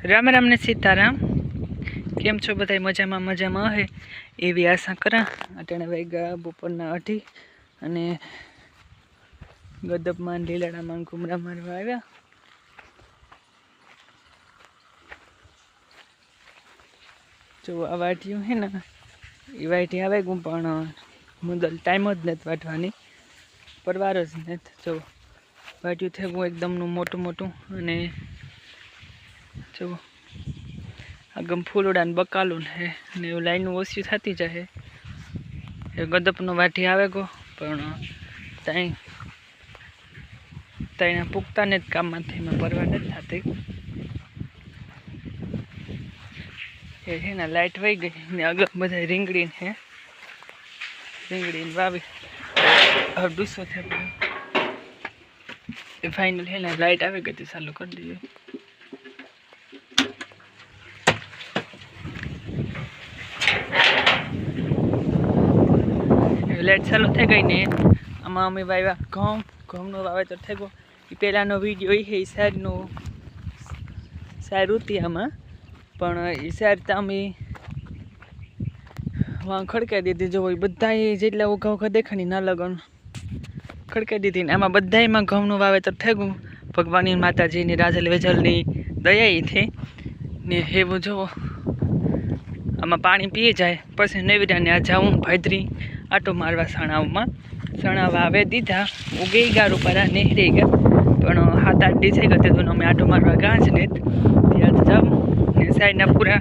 राम राम ने सीताराम। केम छो बधाई मजामां हे एवी आशा करा। अटाणे वाग्या बपोरना 8 अने गदबमां लीलाड़ामां घूमरा मारवा आव्या। जो आ वाटियूं है ने ए वाटी आवे गूं पण मुदल टाइम ज नथी वाटवानी परवार ज नथी। जो वाटियूं थे गूं एकदम मोटुं मोटुं अने जो आगम फूलड़ा ने बकालू है ने लाइन ओછી थती जाए। गदपनो वाटी आवे गो पण ताईना पुगता ने काम मांथी में परवा नहीं थती। ये है ना लाइट वही गई ने अगल बधा રીંગણી है રીંગણી वावी अब 200 थे फाइनल है ना लाइट आवे गई तो चालू कर दीजिए। लाइट चालू थी गई ने आमा अमे वाव्या घऊं वावेतर थई गयो। पहलानो विडियो है सारीनो सार होती आमा पण ई सार तो अमे वहाँ खड़काई दीधी। जो बधाई जेटला घऊं देखाणी ना लगन खड़काई दीधी। आमा बधाईमां घऊंनुं वावेतर थई गयुं। भगवान माताजी ने राजल वेजलनी दया थी ने हेवुं जो आमा पाणी पीए जाए पछी नेवीरा ने आ जाऊँ भादरी आटो मारवा सणा वावे दीधा उगे गारू परा नेहरे गया पण 7-8 दी थई गए तो अमे आटो मारवा गाज ने त्याज जाऊँ ने साइडना पूरा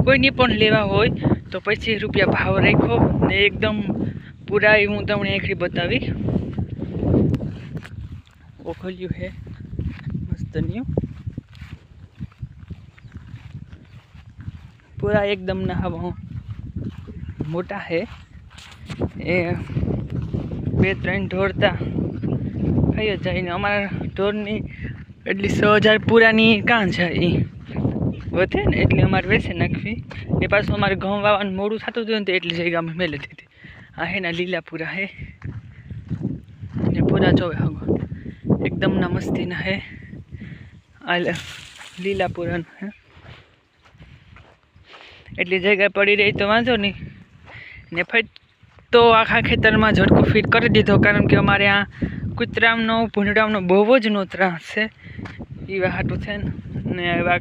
कोईनी पण लेवा होय तो 25 रुपया भाव राख्यो ने एकदम पूरा हूँ तमने एकड़ी बतावी। वो खोल्यू है मस्त न्यू पूरा एकदम ना हवा मोटा है। ए 2-3 ढोरता खाई जाए अमरा ढोरनी एटली 6000 पूरानी कां जाए वधे ने एटले अमारे वेसे नाखवी ने पाछुं अमारे घऊं वावानुं मोडुं थतुं हतुं तो एटली जग्या में मेले दीधी। आ है ना लीला पूरा है ने पूरा जोवे हगो एकदम ना मस्ती ना है आ लीला पूरा है। एटली जगह पड़ी रही तो वांधो नहीं ने फट तो आखा खेतर में झटको फिट कर दीधो कारण के अमारे आ कूतरानो भूंडरानो बहु ज नो त्रास है। एवा हाटू थे ने एवा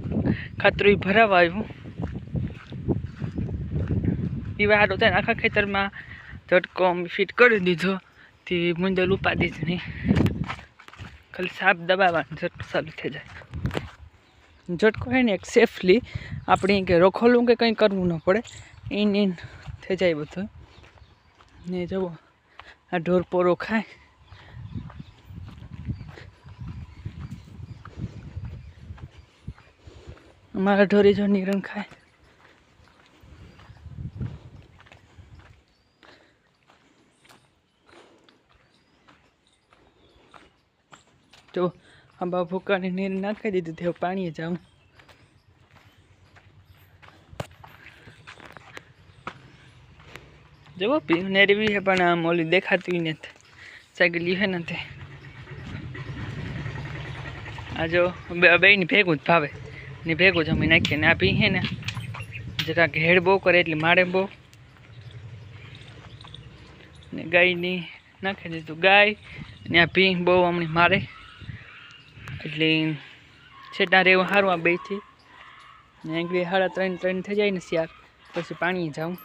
खातरू भरावा आव्युं एवा हाटू थे आखा खेतर में झटको फिट कर दीधो थी मुंदल उपाधी ज नहीं खाली साप दबाववानुं झटको चालू थी जाए। झटको है ने एक सेफली अपनी के रखोलू के कहीं करवू न पड़े इन थी जाए बधुं ने जो आ ढोर पोरो खाए हमारा ढोरी जो निरण खाए। तो हम भूका ने नीर नाखी दीधुं थे पानी जाऊँ जो नेरी भी है पण आम ओली देखाती नहीं सगली है न आ जो बेनी भेगू ज भावे ने भेगू ज अमे नाखीए ने आ पी है ने जरा हेड बो करे एटले मारे बो ने गाय नी नाखी दीधुं गाय ने आ पी बो अमने मारे एटले छेटा रेवुं हारुं आ बे थी ने एंगली 3:30 थी जाए ने सियार पछी पाणी जाऊँ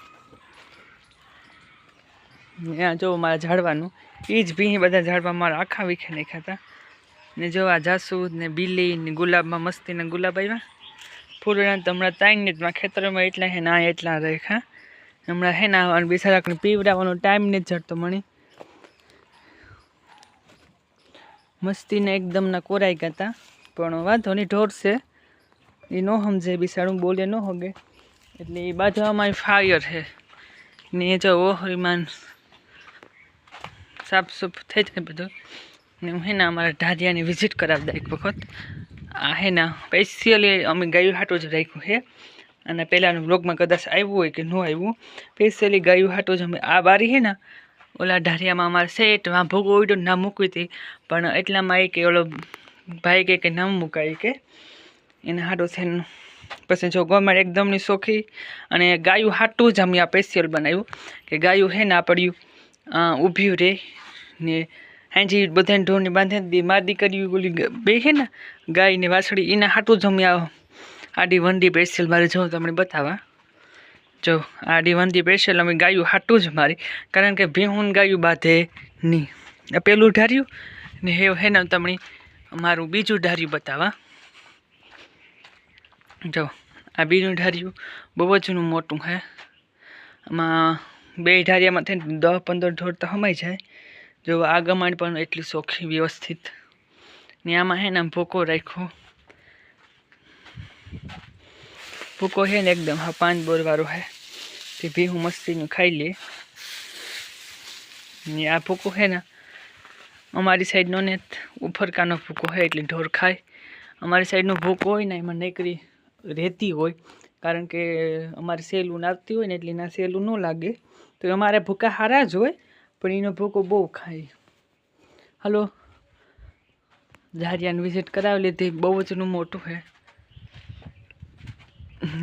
यहाँ जो मारा झाड़वानुं ईज भी बधा झाड़वा मारा आखा वीखे नाख्या था ने जो आ जासूद ने बीली ने गुलाब में मस्ती ने गुलाब आव्या फूलड़ा तो हमारा 3 मिनिट में खेतर में एटला है ना एटला रेखा हमारा है ना बिचारा पीवड़ावानो टाइम नहीं जड़तो मणी मस्ती ने एकदम ना कोराई गया था पण वांधो नहीं ढोर से ये न समझे बिचारू बोले न होगे एटले बाजू अमारी फायर है ने जो वो हरिमान साफ सूफ थे जाए बधुं ने है ना अमारा ढारिया ने विजिट करावदा एक वखत आ है ना स्पेशियली अमे गायु हाटो ज राख्युं है अने पहलानो ब्लॉग में कदाच आव्युं होय के न आव्युं स्पेशियली गायु हाटो ज अमे आ बारी है ना ओला ढारिया में अमारे सेट वहाँ भोगो विडियो ना मूकवी थी पण एटलामां के ओलो भाई के नाम मुकाई के एना हाटो थईने પછી જો ગોમાડ એકદમની સોખી અને ગાયું હાટું જ અમે આ સ્પેશિયલ બનાવ્યું કે ગાયું હે ને પડ્યું ઊભ્યું રહે ને હાજી બધાને ઢોરને બાંધી દી મારી દીકરી ઓલી બે છે ને ગાય ને વાછડી એના હાટું જ અમે આડી વંડી સ્પેશિયલ મારે જો તમને બતાવવા જો આડી વંડી સ્પેશિયલ અમે ગાયું હાટું જ મારી કારણ કે ભેહું ગાયું બાંધે નહીં આ પેલું ઢાર્યું ને હે ને તમને મારું બીજું ઢાર્યું બતાવવા જો આ બીજું ઢાર્યું બહુ જ મોટું હે આમાં બે ઢારિયામાં થઈને 10-15 ઢોર તો હમાઈ જાય જો આ ગમાણ પણ એટલી સોખી વ્યવસ્થિત ને આમાં હે ને ભૂકો રાખ્યો ભૂકો હે ને એકદમ 5 બોરવાળો હે તે ભેહું મસ્તીનું ખાઈ લે ને આ ભૂકો હે ને અમારી સાઈડનો ને ઉફરકાનો ભૂકો હે એટલે ઢોર ખાય અમારી સાઈડનો ભૂકો હોય ને એમાં નકરી રહેતી હોય કારણ કે અમારે સહેલું નાખતી હોય ને એટલે એના સહેલું ન લાગે તો અમારે ભૂકા સારા જ હોય પણ એનો ભૂકો બહુ ખાય હલો ઝારિયાને વિઝિટ કરાવી લીધી બહુ જ મોટું છે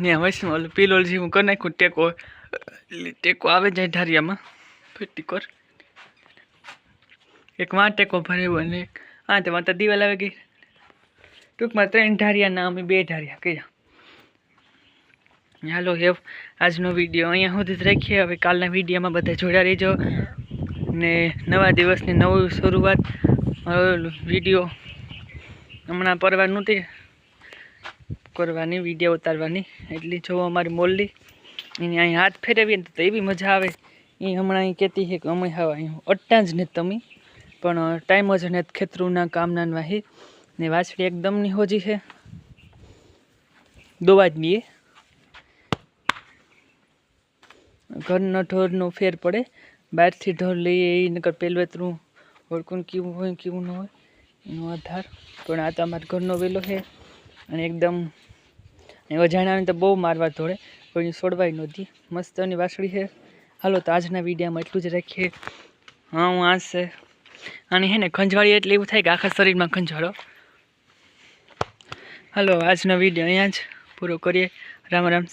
ને હવે શું ઓલું પીલો જેવું કરી નાખ્યું ટેકો આવે જાય ઢારિયામાં ફીટી કર એક વાં ટેકો ભર્યો અને હા તો વાં તો દિવાલ આવી ગઈ ટૂંકમાં 3 ઢારિયાના અમે 2 ઢારિયા કર્યા હાલો હેવ આજનો વિડીયો અહીંયા સુધી જ રાખીએ હવે કાલના વિડીયોમાં બધા જોડ્યા રહેજો ને નવા દિવસની નવી શરૂઆત વિડીયો હમણાં પરવાનું તે કરવાની વિડીયો ઉતારવાની એટલી જો અમારી મોલ્લી એની અહીં હાથ ફેરવીએ ને તો એવી મજા આવે એ હમણાં અહીં કહેતી છે કે અમે હવા અહીં અટ્ટા જ ને તમે પણ ટાઈમ જ ને ખેતરુંના કામના વાહી ને વાછડી એકદમની હોજી છે દોવા જ નહીં ઘરનો ઢોરનો ફેર પડે બહારથી ઢોર લઈએ એ નકર પેલવેતરું ઓળખું કેવું હોય કેવું ન હોય એનો આધાર પણ આ તો અમારા ઘરનો વેલો છે અને એકદમ અજાણાને તો બહુ મારવા દોડે પણ છોડવાય નહોતી મસ્તની વાછડી છે હાલો તો આજના વિડીયોમાં એટલું જ રાખીએ હા હું આ છે અને હે ને ખંજવાળી એટલે એવું થાય કે આખા શરીરમાં ખંજવાળો હાલો આજનો વિડીયો અહીંયા જ પૂરો કરીએ રામ રામ